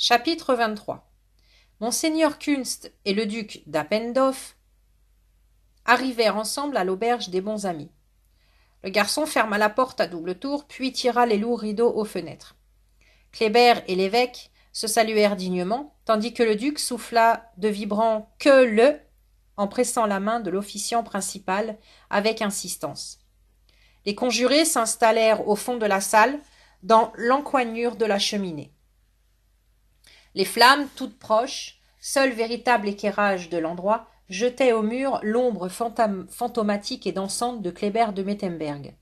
Chapitre 23. Monseigneur Kunst et le duc d'Appendorf arrivèrent ensemble à l'auberge des bons amis. Le garçon ferma la porte à double tour, puis tira les lourds rideaux aux fenêtres. Kléber et l'évêque se saluèrent dignement, tandis que le duc souffla de vibrants « que le » en pressant la main de l'officiant principal avec insistance. Les conjurés s'installèrent au fond de la salle, dans l'encoignure de la cheminée. Les flammes, toutes proches, seul véritable éclairage de l'endroit, jetaient au mur l'ombre fantomatique et dansante de Kléber de Mettemberg.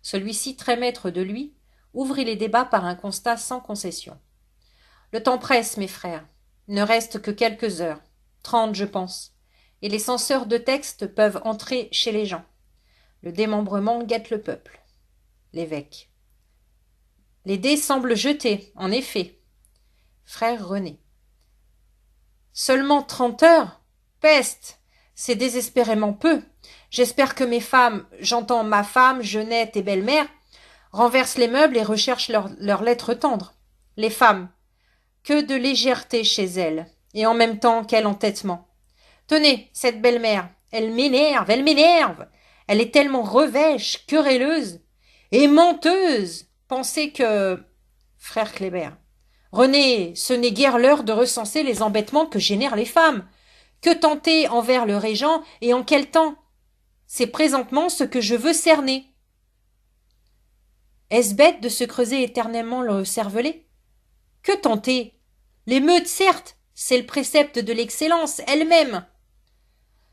Celui-ci, très maître de lui, ouvrit les débats par un constat sans concession. « Le temps presse, mes frères. Il ne reste que quelques heures. 30, je pense. Et les censeurs de textes peuvent entrer chez les gens. Le démembrement guette le peuple. » L'évêque. « Les dés semblent jetés, en effet. » Frère René. « Seulement 30 heures? Peste! C'est désespérément peu. J'espère que mes femmes, j'entends ma femme, Jeunette et belle-mère, renversent les meubles et recherchent leurs lettres tendres. Les femmes, que de légèreté chez elles, et en même temps quel entêtement. Tenez, cette belle-mère, elle m'énerve. Elle est tellement revêche, querelleuse et menteuse. Pensez que... Frère Kléber. René, ce n'est guère l'heure de recenser les embêtements que génèrent les femmes. Que tenter envers le régent et en quel temps? C'est présentement ce que je veux cerner. Est-ce bête de se creuser éternellement le cervelet? Que tenter? L'émeute, certes, c'est le précepte de l'excellence elle-même.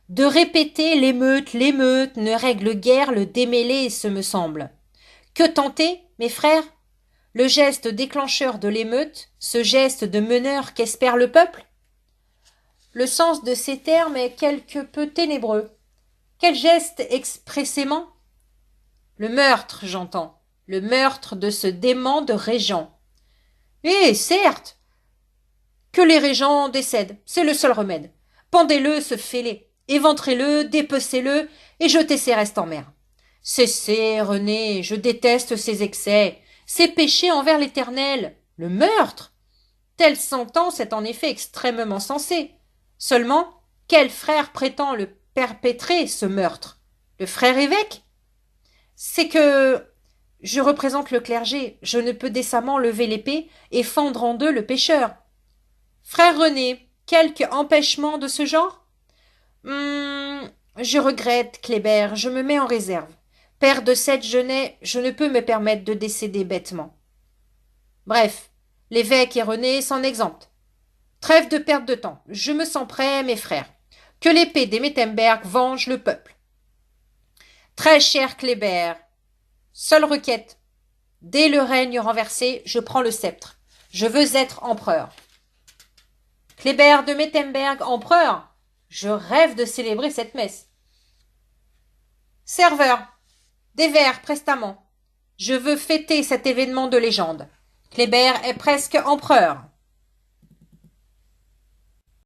De répéter l'émeute ne règle guère le démêlé, ce me semble. Que tenter, mes frères? Le geste déclencheur de l'émeute, ce geste de meneur qu'espère le peuple? Le sens de ces termes est quelque peu ténébreux. Quel geste expressément? Le meurtre, j'entends. Le meurtre de ce dément de régent. Eh, certes! Que les régents décèdent, c'est le seul remède. Pendez-le, ce fêlé, éventrez-le, dépecez-le et jetez ses restes en mer. Cessez, René, je déteste ces excès. C'est péché envers l'Éternel. Le meurtre? Telle sentence est en effet extrêmement sensée. Seulement, quel frère prétend le perpétrer, ce meurtre? Le frère évêque? C'est que je représente le clergé, je ne peux décemment lever l'épée et fendre en deux le pécheur. Frère René, quelque empêchement de ce genre? Je regrette, Kléber, je me mets en réserve. Père de 7 genêts, je ne peux me permettre de décéder bêtement. Bref, l'évêque et René s'en exemptent. Trêve de perte de temps, je me sens prêt, mes frères. Que l'épée des Mettemberg venge le peuple. Très cher Kléber, seule requête. Dès le règne renversé, je prends le sceptre. Je veux être empereur. Kléber de Mettemberg, empereur? Je rêve de célébrer cette messe. Serveur, des verres prestement. Je veux fêter cet événement de légende. Kléber est presque empereur.